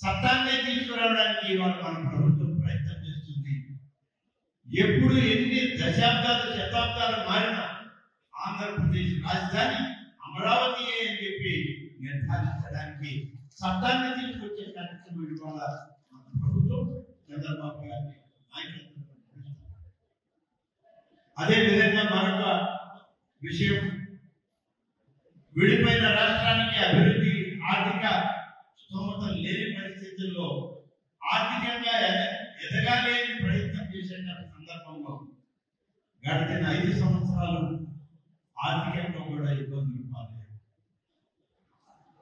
చట్టాన్ని తీసుకురావడానికి ఇవాళ మన ప్రభుత్వం ప్రయత్నం చేస్తుంది. ఎప్పుడు ఎన్ని దశాబ్దాలు శతాబ్దాలు మారినా ఆంధ్రప్రదేశ్ రాజధాని అమరావతి అని చెప్పి నిర్ధారించడానికి చట్టాన్ని తీసుకొచ్చే కార్యక్రమం ఇవాళ మన ప్రభుత్వం చంద్రబాబు గారిని నాయకత్వం. అదేవిధంగా మరొక విషయం, విడిపోయిన రాష్ట్రానికి అభివృద్ధి ఆర్థిక స్తోమత లేని పరిస్థితుల్లో ఆర్థికంగా ఎదగాలి అని ప్రయత్నం చేసే సందర్భంలో గడిచిన 5 సంవత్సరాలు ఆర్థికంగా కూడా ఇబ్బందులు పాలయ్యాయి.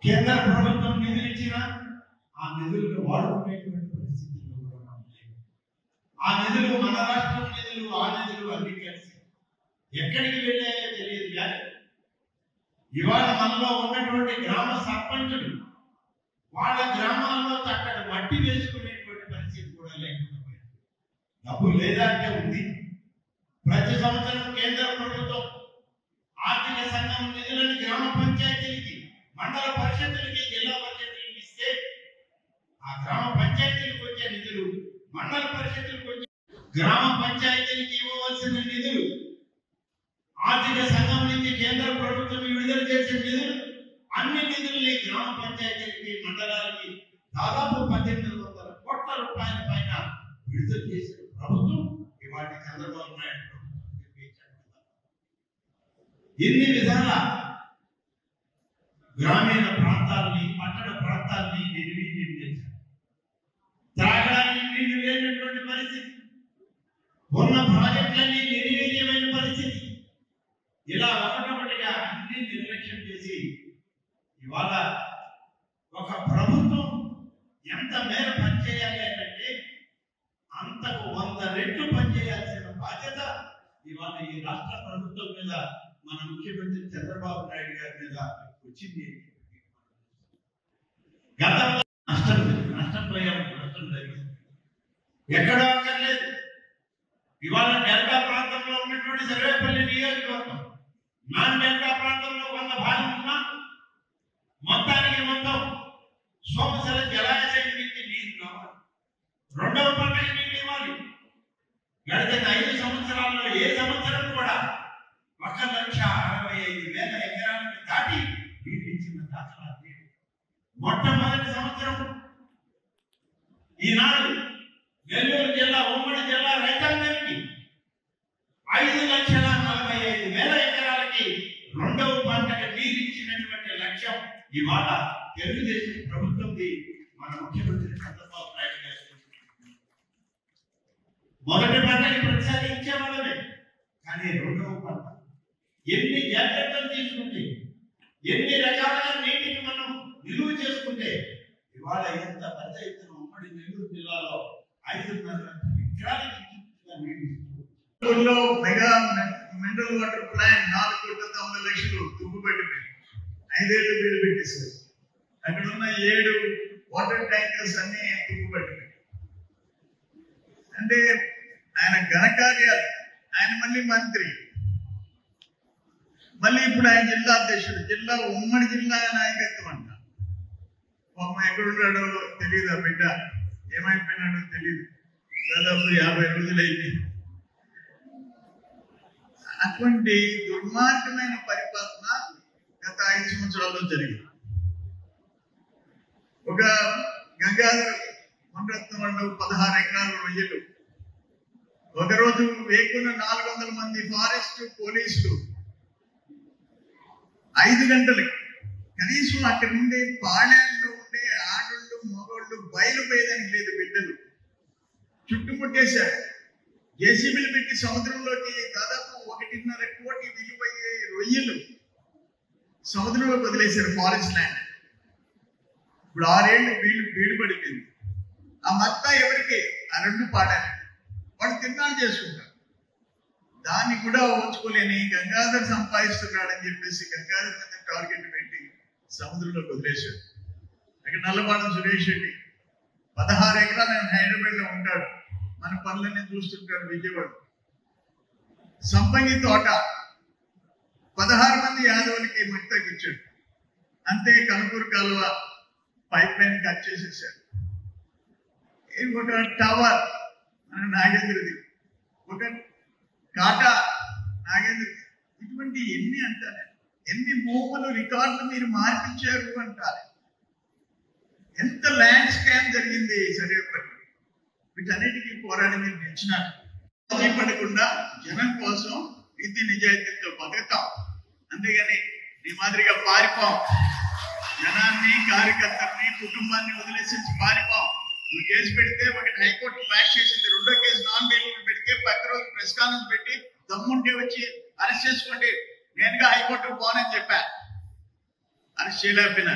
కేంద్ర ప్రభుత్వం నిధులు ఇచ్చినా ఆ నిధులను వాడుకునేటువంటి పరిస్థితుల్లో కూడా ఉన్నాయి. ఆ నిధులు మన రాష్ట్రం నిధులు, ఆ నిధులు అన్ని కలిసి ఎక్కడికి వెళ్ళాయో తెలియదు. కానీ ఇవాళ మనలో ఉన్నటువంటి గ్రామ సర్పంచులు వాళ్ళ గ్రామాల్లో చక్కటి మట్టి వేసుకునేటువంటి పరిస్థితి కూడా లేకుండా పోయింది. డబ్బు లేదా అంటే ఉంది. ప్రతి సంవత్సరం కేంద్ర ప్రభుత్వం ఆర్థిక సంఘం నిధులను గ్రామ పంచాయతీలకి, మండల పరిషత్తులకి, జిల్లా పరిషత్తులకి ఇస్తే ఆ గ్రామ పంచాయతీలకు వచ్చే నిధులు మండల పరిషత్తులకు వచ్చే, గ్రామ పంచాయతీలకి ఇవ్వవలసిన నిధులు, ఆర్థిక సంఘం నుంచి కేంద్ర ప్రభుత్వం విడుదల చేసే నిధులు, అన్ని నిధుల్ని గ్రామ పంచాయతీలకి, మండలాలకి దాదాపు 1800 కోట్ల రూపాయల పైన విడుదల చేసిన ప్రభుత్వం ఇవాటి చంద్రబాబు నాయుడు ప్రభుత్వం. ఎన్ని విధాల గ్రామీణ ప్రాంతాలని, పట్టణ ప్రాంతాలని నిర్వీర్యం చేశారు. త్రాగడానికి నీళ్లు లేనటువంటి పరిస్థితి, ఉన్న ప్రాజెక్టులన్నీ నిర్వీర్యమైన పరిస్థితి. ఇలా ఒకటొకటిగా అన్ని నిర్లక్ష్యం చేసి ఇవాళ ఒక ప్రభుత్వం ఎంత మేర పనిచేయాలి అంటే అంతకు 100 రెట్లు పనిచేయాల్సిన బాధ్యత ఇవాళ ఈ రాష్ట్ర ప్రభుత్వం మీద, మన ముఖ్యమంత్రి చంద్రబాబు నాయుడు గారి మీద వచ్చింది. గతంలో నష్టం జరిగింది, ఎక్కడో అక్కర్లేదు. ఇవాళ డెల్టా ప్రాంతంలో ఉన్నటువంటి సర్వేపల్లి నియోజకవర్గం, నాన్ డెల్టా ప్రాంతంలో కొంత భాగం ఉన్నా మొత్తానికి మొత్తం సోమశిల జలాశయం నుంచి నీరు కావాలి, రెండవ పంటకి నీళ్ళు ఇవ్వాలి. గడిచిన 5 సంవత్సరాల్లో ఏ సంవత్సరం కూడా 1,65,000 ఎకరాలకు దాటి నీళ్ళు ఇచ్చిన దాఖలా లేదు. మొట్టమొదటి సంవత్సరం ఈనాడు నెల్లూరు జిల్లా, ఉమ్మడి జిల్లా రైతాంగానికి 5,45,000 ఎకరాలకి రెండవ పంటకి నీరు ఇచ్చినటువంటి లక్ష్యం ఇవాళ తెలుగుదేశం ప్రభుత్వంది, మన ముఖ్యమంత్రి చంద్రబాబు నాయుడు గారు. మొదటి పంటకి ప్రతిసారి ఇచ్చేవాళ్ళమే, కానీ రెండవ పంట ఎన్ని జాగ్రత్తలు తీసుకుంటే, ఎన్ని రకాలుగా నీటిని మనం నిలువ చేసుకుంటే ఇవాళ ఎంత పెద్ద ఎత్తున ఉమ్మడి నెల్లూరు జిల్లాలో 5,500 ఎకరాలకి మెగా మినరల్ వాటర్ ప్లాంట్ 4,90,00,000 తుప్పు పెట్టిపోయింది. 5 ఏళ్ళు బిల్లు పెట్టేశారు. అక్కడ ఉన్న 7 వాటర్ ట్యాంకర్స్ అన్ని తుప్పు పెట్టిపోయాయి. అంటే ఆయన ఘనకార్యాలు, ఆయన మళ్ళీ మంత్రి, మళ్ళీ ఇప్పుడు ఆయన జిల్లా అధ్యక్షుడు, జిల్లా ఉమ్మడి జిల్లా నాయకత్వం అంట. పాపం ఎక్కడున్నాడో తెలియదు, ఆ బిడ్డ ఏమైపోయినాడో తెలియదు. దాదాపు 50 రోజులైంది. అటువంటి దుర్మార్గమైన పరిపాలన గత 5 సంవత్సరాల్లో జరిగింది. ఒక గంగాధర్ మణరత్నం వాళ్ళు 16 ఎకరాల రొయ్యలు, ఒకరోజు వేకున్న 400 మంది ఫారెస్ట్ పోలీసులు 5 గంటలకి కనీసం అక్కడ ఉండే పాళ్యాల్లో ఉండే ఆడోళ్ళు మగోళ్ళు బయలుపోయేదానికి లేదు, బిడ్డలు చుట్టుముట్టేశారు. జేసీబీలు పెట్టి సముద్రంలోకి దాదాపు 1.5 కోటి విలువయ్యే రొయ్యలు సముద్రంలోకి వదిలేశారు ఫారెస్ట్ ల్యాండ్. ఇప్పుడు 6 ఏళ్ళు వీడు పడిపోయింది. ఆ మత్తా ఎవరికి? ఆ 2 పాడారు, వాళ్ళు తిన్నాళ్ళు చేసుకుంటారు. దాన్ని కూడా ఓర్చుకోలేని గంగాధర్ సంపాదిస్తున్నాడని చెప్పేసి గంగాధర్ మీద టార్గెట్ పెట్టి సముద్రంలోకి వదిలేశాడు. అక్కడ నల్లపాడం సురేష్ రెడ్డి 16 ఎకరాలు హైదరాబాద్ లో ఉంటాడు, మన పనులన్నీ చూస్తుంటాడు విజయవాడ. సంపంగి తోట 16 మంది యాదవులకి మట్టి తగ్గించాడు. అంతే కనుకూరు కాలువ పైప్ లైన్ కట్ చేసేసాడు. ఒక టవర్ నాగేంద్రది, ఒక కాటా నాగేంద్ర, ఇటువంటి ఎన్ని అంటారు, ఎన్ని భూములు రికార్డులు మీరు మార్పించారు అంటారు. ఎంత ల్యాండ్ స్కామ్ జరిగింది సర్వేపల్లి. వీటన్నిటికీ పోరాడి మీరు నిలిచినారు. పడకుండా జనం కోసం నీతి నిజాయితీతో బతుకుతాం, అంతేగాని నీ మాదిరిగా పారిపోం. జనాన్ని, కార్యకర్తల్ని, కుటుంబాన్ని వదిలేసి పారిపోం. నువ్వు కేసు పెడితే ఒకటి హైకోర్టు క్లాష్ చేసింది, రెండో కేసు నాన్ బెయిలబుల్ పెడితే పక్క రోజు ప్రెస్ కాన్ఫరెన్స్ పెట్టి దమ్ముంటే వచ్చి అరెస్ట్ చేసుకోండి, నేనుగా హైకోర్టుకు పోనని చెప్పా. అరెస్ట్ చేయలేకపోయినా.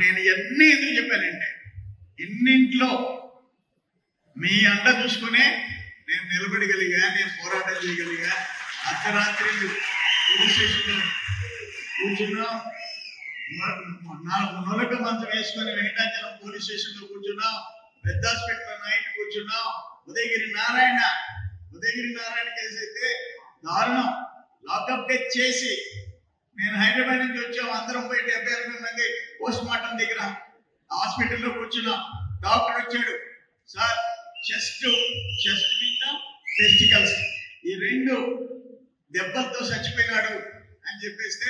నేను ఎన్ని ఎందుకు చెప్పానంటే, ఇన్నింట్లో మీ అండ చూసుకునే నేను నిలబడగలిగా, నేను పోరాటం చేయగలిగా. అర్ధరాత్రి పోలీస్ స్టేషన్లో కూర్చున్నాం, నొలక మంచం వేసుకొని వెంకటాచలం పోలీస్ స్టేషన్లో కూర్చున్నాం, పెద్ద హాస్పిటల్లో నైట్ కూర్చున్నాం. ఉదయగిరి నారాయణ కేసు అయితే దారుణం, లాకప్ డెత్ చేసి నేను హైదరాబాద్ నుంచి వచ్చాం, అందరం పోయి 78 మంది పోస్ట్ మార్టం దగ్గర హాస్పిటల్లో కూర్చున్నాం. డాక్టర్ వచ్చాడు, సార్ చెస్ట్ మీద టెస్టికల్స్ ఈ 2 దెబ్బలతో చచ్చిపోయినాడు అని చెప్పేస్తే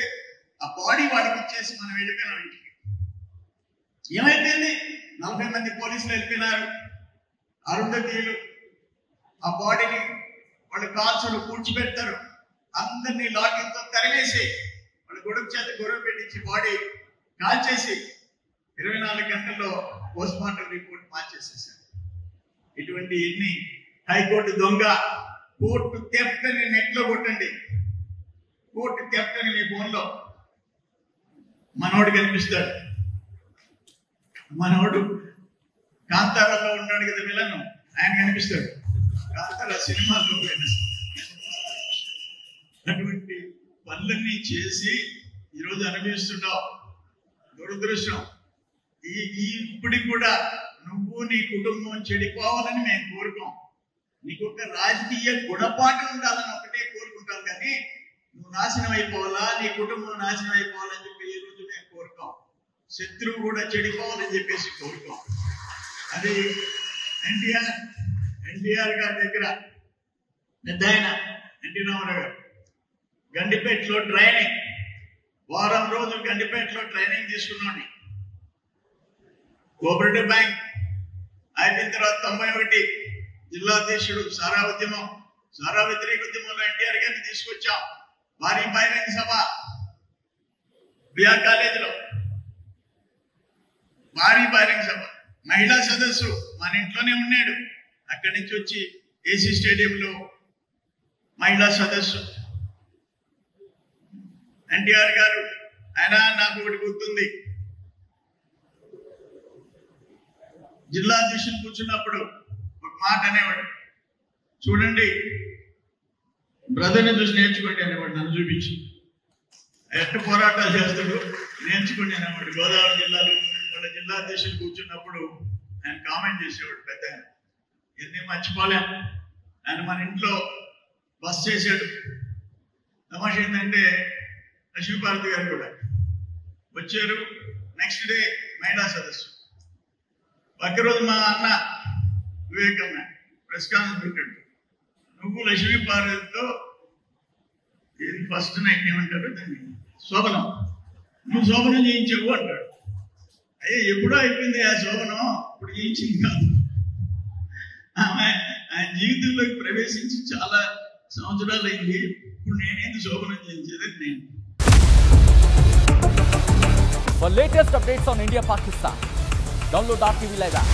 ఆ బాడీ వాడికి ఇచ్చేసి మనం వెళ్ళిపోయినాం ఇంటికి. ఏమైపోయింది? 40 మంది పోలీసులు వెళ్ళిపోయినారు. అరుంధతీయులు ఆ బాడీని వాళ్ళు కాల్చులు కూర్చిపెడతారు, అందరినీ లాఠీలతో తరిమేసి వాళ్ళు గొడవ చేత గొడవ పెట్టించి బాడీ కాల్చేసి 24 గంటల్లో పోస్ట్ మార్టం రిపోర్ట్ మార్చేసేసారు. ఇటువంటి ఎన్ని హైకోర్టు దొంగ, కోర్టు థెఫ్ట్ అని నెట్లో కొట్టండి, కోర్టు థెఫ్ట్ అని మీ ఫోన్లో మనోడు కనిపిస్తాడు. మనోడు కాంతారాలో ఉన్నాడు కదా విలన్, ఆయన కనిపిస్తాడు. కాంతారా సినిమాలో అటువంటి పనులన్నీ చేసి ఈరోజు అనుభవిస్తున్నావు. దురదృష్టం. ఇప్పటికి కూడా నువ్వు నీ కుటుంబం చెడిపోవాలని మేము కోరుకోం. నీకు ఒక రాజకీయ గుణపాఠం ఉండాలని ఒకటే కోరుకుంటాం, కానీ నువ్వు నాశనం అయిపోవాలా, నీ కుటుంబం నాశనం అయిపోవాలని చెప్పి ఈ రోజు మేము కోరుకోం. శత్రువు కూడా చెడిపోవాలని చెప్పేసి కోరుకోం. అది ఎన్టీఆర్ గారి దగ్గర పెద్ద ఆయన ఎన్టీ రామారావు గారు గండిపేటలో ట్రైనింగ్, వారం రోజులు గండిపేటలో ట్రైనింగ్ తీసుకున్నాను. కోఆపరేటివ్ బ్యాంక్ అయిపోయిన తర్వాత 91 జిల్లా అధ్యక్షుడు, సారా వ్యతిరేక ఉద్యమంలో ఎన్టీఆర్ గారిని తీసుకొచ్చాం. భారీ బహిరంగ సభ బిఆర్ కాలేజీలో, భారీ బహిరంగ సభ, మహిళా సదస్సు మన ఇంట్లోనే ఉన్నాడు. అక్కడి నుంచి వచ్చి ఏసీ స్టేడియంలో మహిళా సదస్సు. ఎన్టీఆర్ గారు ఆయన నాకు ఒకటి గుర్తుంది, జిల్లా అధ్యక్షులు కూర్చున్నప్పుడు ఒక మాట అనేవాడు, చూడండి బ్రదర్ని చూసి నేర్చుకోండి అనేవాడు. నన్ను చూపించి ఎట్ట పోరాటాలు చేస్తాడు నేర్చుకోండి అనేవాడు. గోదావరి జిల్లాలో వాళ్ళ జిల్లా అధ్యక్షులు కూర్చున్నప్పుడు ఆయన కామెంట్ చేసేవాడు, పెద్ద ఆయన. ఇవన్నీ మర్చిపోలేం. ఆయన మన ఇంట్లో బస్ చేశాడు. తమాష ఏంటంటే లక్ష్మీపార్వతి గారు కూడా వచ్చారు. నెక్స్ట్ డే మహిళా సదస్సు. ఒక్కరోజు మా అన్న వివేకన్న ప్రెస్ కాన్ఫరెన్స్ పెట్టాడు. నువ్వు లక్ష్మీపార్వతితో ఫస్ట్ నైట్ ఏమంటారు దాన్ని, శోభనం, నువ్వు శోభనం చేయించావు అంటాడు. అయ్యే ఎప్పుడో అయిపోయింది ఆ శోభనం, ఇప్పుడు చేయించింది కాదు. ఆమె ఆయన జీవితంలోకి ప్రవేశించి చాలా సంవత్సరాలు అయింది. ఇప్పుడు నేనేది శోభనం చేయించేది నేను. For latest updates on India Pakistan, download our TV Live app.